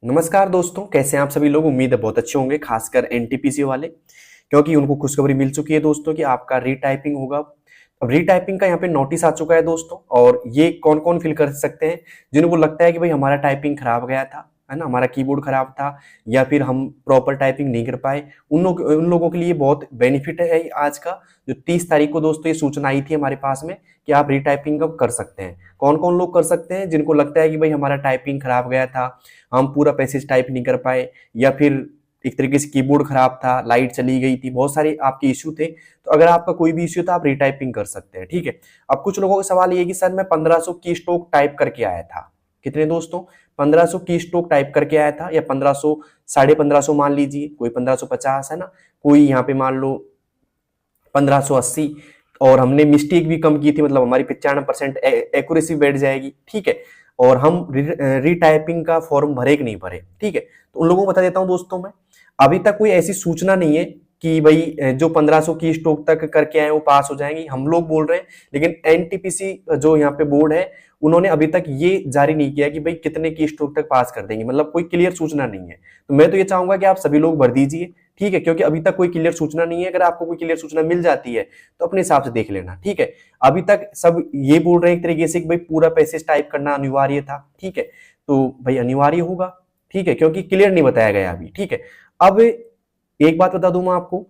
नमस्कार दोस्तों, कैसे हैं आप सभी लोग। उम्मीद है बहुत अच्छे होंगे, खासकर एनटीपीसी वाले, क्योंकि उनको खुशखबरी मिल चुकी है दोस्तों कि आपका रीटाइपिंग होगा। अब रीटाइपिंग का यहाँ पे नोटिस आ चुका है दोस्तों, और ये कौन कौन फिल कर सकते हैं? जिनको लगता है कि भाई हमारा टाइपिंग खराब गया था, है ना, हमारा कीबोर्ड खराब था, या फिर हम प्रॉपर टाइपिंग नहीं कर पाए, उन लोगों के लिए बहुत बेनिफिट है आज का। जो 30 तारीख को दोस्तों ये सूचना आई थी हमारे पास में कि आप रीटाइपिंग अब कर सकते हैं। कौन कौन लोग कर सकते हैं? जिनको लगता है कि भाई हमारा टाइपिंग खराब गया था, हम पूरा पैसेज टाइप नहीं कर पाए, या फिर एक तरीके से कीबोर्ड खराब था, लाइट चली गई थी, बहुत सारे आपके इश्यू थे। तो अगर आपका कोई भी इश्यू था, आप रीटाइपिंग कर सकते हैं, ठीक है। अब कुछ लोगों का सवाल ये कि सर मैं 1500 की स्ट्रोक टाइप करके आया था। कितने दोस्तों? 1500 की स्ट्रोक टाइप करके आया था, या 1500, 1550 मान लीजिए, कोई 1550 है ना, कोई यहाँ पे मान लो 1580, और हमने मिस्टेक भी कम की थी, मतलब हमारी 95% एक्यूरेसी बैठ जाएगी, ठीक है। और हम रीटाइपिंग का फॉर्म भरे कि नहीं भरे, ठीक है। तो उन लोगों को बता देता हूं दोस्तों, मैं अभी तक कोई ऐसी सूचना नहीं है कि भाई जो 1500 की स्ट्रोक तक करके आए वो पास हो जाएंगे, हम लोग बोल रहे हैं। लेकिन एनटीपीसी जो यहाँ पे बोर्ड है, उन्होंने अभी तक ये जारी नहीं किया कि भाई कितने की स्ट्रोक तक पास कर देंगे, मतलब कोई क्लियर सूचना नहीं है। तो मैं तो ये चाहूंगा कि आप सभी लोग भर दीजिए, ठीक है, क्योंकि अभी तक कोई क्लियर सूचना नहीं है। अगर आपको कोई क्लियर सूचना मिल जाती है तो अपने हिसाब से देख लेना, ठीक है। अभी तक सब ये बोल रहे हैं एक तरीके से कि भाई पूरा पैसेज टाइप करना अनिवार्य था, ठीक है। तो भाई अनिवार्य होगा, ठीक है, क्योंकि क्लियर नहीं बताया गया अभी, ठीक है। अब एक बात बता दूं मैं आपको,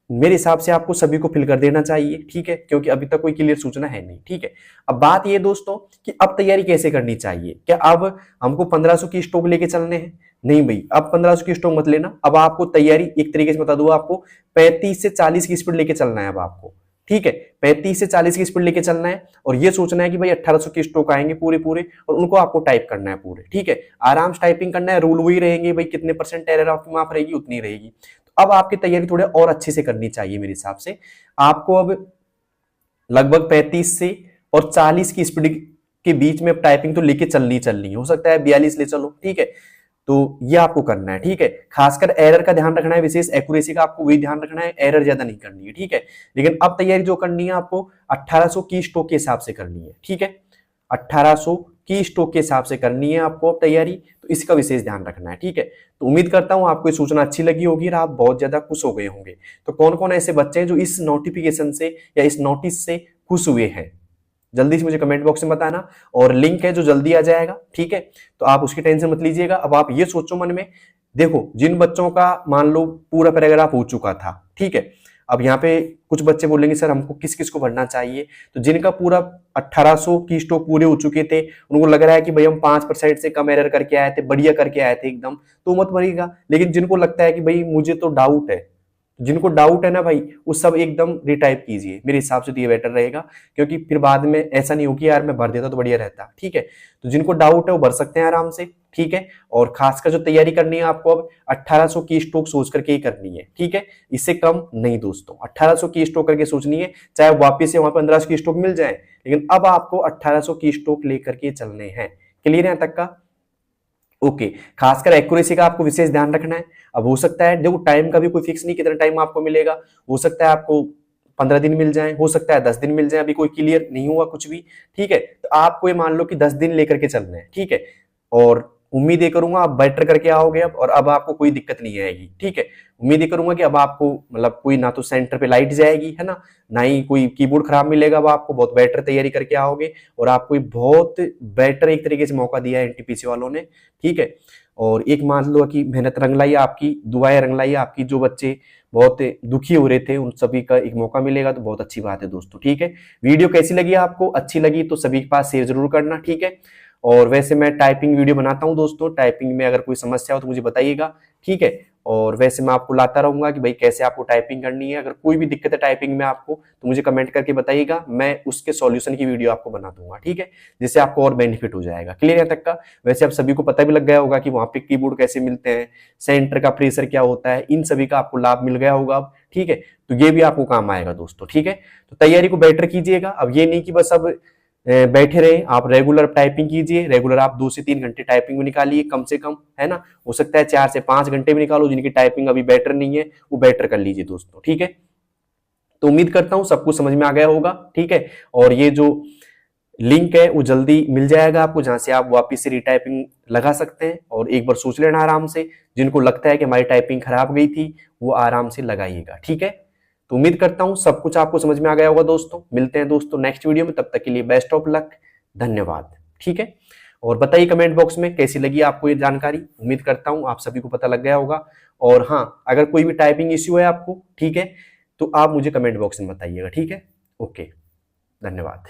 मेरे हिसाब से आपको सभी को फिल कर देना चाहिए, ठीक है, क्योंकि अभी तक कोई क्लियर सूचना है नहीं, ठीक है। अब बात ये दोस्तों कि अब तैयारी कैसे करनी चाहिए। क्या अब हमको 1500 की स्टॉक लेके चलने हैं? नहीं भाई, अब 1500 की स्टॉक मत लेना। अब आपको तैयारी एक तरीके से बता दूं, आपको 35 से 40 की स्पीड लेके चलना है अब आपको, ठीक है। 35 से 40 की स्पीड लेके चलना है, और ये सोचना है कि भाई 1800 की स्टॉक आएंगे पूरे पूरे, और उनको आपको टाइप करना है पूरे, ठीक है। आराम से टाइपिंग करना है, रूल वही रहेंगे भाई, कितने परसेंट एरर आपकी माफ रहेगी उतनी रहेगी। अब आपकी तैयारी थोड़े और अच्छे से करनी चाहिए मेरे हिसाब से। आपको अब लगभग 35 से और 40 की स्पीड के बीच में टाइपिंग तो लेके चलनी हो सकता है 42 ले चलो, ठीक है। तो ये आपको करना है, ठीक है। खासकर एरर का ध्यान रखना है, विशेष एक्यूरेसी का आपको वही ध्यान रखना है, एरर ज्यादा नहीं करनी है, ठीक है। लेकिन अब तैयारी जो करनी है आपको 1800 की स्ट्रोक के हिसाब से करनी है, ठीक है। 1800 की स्ट्रोक के हिसाब से करनी है आपको अब तैयारी, तो इसका विशेष ध्यान रखना है, ठीक है। तो उम्मीद करता हूं आपको ये सूचना अच्छी लगी होगी और आप बहुत ज्यादा खुश हो गए होंगे। तो कौन कौन ऐसे बच्चे हैं जो इस नोटिफिकेशन से या इस नोटिस से खुश हुए हैं, जल्दी से मुझे कमेंट बॉक्स में बताना। और लिंक है जो जल्दी आ जाएगा, ठीक है। तो आप उसकी टेंशन मत लीजिएगा। अब आप ये सोचो मन में, देखो जिन बच्चों का मान लो पूरा पैराग्राफ हो चुका था, ठीक है। अब यहाँ पे कुछ बच्चे बोलेंगे सर हमको किस किस को भरना चाहिए। तो जिनका पूरा 1800 की स्टॉक पूरे हो चुके थे, उनको लग रहा है कि भाई हम 5% से कम एरर करके आए थे, बढ़िया करके आए थे एकदम, तो मत भरिएगा। लेकिन जिनको लगता है कि भाई मुझे तो डाउट है, जिनको डाउट है ना भाई, वो सब एकदम रिटाइप कीजिए, मेरे हिसाब से तो ये बेटर रहेगा। क्योंकि फिर बाद में ऐसा नहीं हो कि यार मैं भर देता तो बढ़िया रहता, ठीक है। तो जिनको डाउट है वो भर सकते हैं आराम से, ठीक है। और खासकर जो तैयारी करनी है आपको अब 1800 की स्ट्रोक सोच करके ही करनी है, ठीक है। इससे कम नहीं दोस्तों, 1800 की स्ट्रोक करके सोचनी है, चाहे वापिस से वहां 1500 की स्ट्रोक मिल जाए, लेकिन अब आपको 1800 की स्ट्रोक लेकर के चलने हैं। क्लियर है यहां तक का? ओके। खासकर एक्यूरेसी का आपको विशेष ध्यान रखना है। अब हो सकता है, देखो टाइम का भी कोई फिक्स नहीं कितना टाइम आपको मिलेगा, हो सकता है आपको 15 दिन मिल जाए, हो सकता है 10 दिन मिल जाए, अभी कोई क्लियर नहीं हुआ कुछ भी, ठीक है। तो आपको ये मान लो कि 10 दिन लेकर के चलना है, ठीक है। और उम्मीद ये करूंगा आप बेटर करके आओगे अब, और अब आपको कोई दिक्कत नहीं आएगी, ठीक है। उम्मीद ये करूंगा कि अब आपको मतलब कोई ना तो सेंटर पे लाइट जाएगी, है ना, ना ही कोई कीबोर्ड खराब मिलेगा। अब आपको बहुत बेटर तैयारी करके आओगे, और आपको बहुत बेटर एक तरीके से मौका दिया है एनटीपीसी वालों ने, ठीक है। और एक मान लो कि मेहनत रंग लाई, आपकी दुआएं रंग लाई आपकी, जो बच्चे बहुत दुखी हो रहे थे उन सभी का एक मौका मिलेगा, तो बहुत अच्छी बात है दोस्तों, ठीक है। वीडियो कैसी लगी आपको? अच्छी लगी तो सभी के पास शेयर जरूर करना, ठीक है। और वैसे मैं टाइपिंग वीडियो बनाता हूं दोस्तों, टाइपिंग में अगर कोई समस्या हो तो मुझे बताइएगा, ठीक है। और वैसे मैं आपको लाता रहूंगा कि भाई कैसे आपको टाइपिंग करनी है। अगर कोई भी दिक्कत है टाइपिंग में आपको, तो मुझे कमेंट करके बताइएगा, मैं उसके सॉल्यूशन की वीडियो आपको बना दूंगा, ठीक है, जिससे आपको और बेनिफिट हो जाएगा। क्लियर है तक का? वैसे आप सभी को पता भी लग गया होगा कि वहां पे कीबोर्ड कैसे मिलते हैं, सेंटर का प्रेशर क्या होता है, इन सभी का आपको लाभ मिल गया होगा अब, ठीक है। तो ये भी आपको काम आएगा दोस्तों, ठीक है। तो तैयारी को बेटर कीजिएगा। अब ये नहीं कि बस अब बैठे रहे, आप रेगुलर टाइपिंग कीजिए, रेगुलर आप 2 से 3 घंटे टाइपिंग में निकालिए कम से कम, है ना। हो सकता है 4 से 5 घंटे में निकालो, जिनकी टाइपिंग अभी बेटर नहीं है वो बेटर कर लीजिए दोस्तों, ठीक है। तो उम्मीद करता हूं सब कुछ समझ में आ गया होगा, ठीक है। और ये जो लिंक है वो जल्दी मिल जाएगा आपको, जहां से आप वापस से रीटाइपिंग लगा सकते हैं। और एक बार सोच लेना आराम से, जिनको लगता है कि हमारी टाइपिंग खराब गई थी वो आराम से लगाइएगा, ठीक है। तो उम्मीद करता हूं सब कुछ आपको समझ में आ गया होगा दोस्तों। मिलते हैं दोस्तों नेक्स्ट वीडियो में, तब तक के लिए बेस्ट ऑफ लक, धन्यवाद, ठीक है। और बताइए कमेंट बॉक्स में कैसी लगी आपको ये जानकारी। उम्मीद करता हूं आप सभी को पता लग गया होगा। और हाँ, अगर कोई भी टाइपिंग इश्यू है आपको, ठीक है, तो आप मुझे कमेंट बॉक्स में बताइएगा, ठीक है। ओके, धन्यवाद।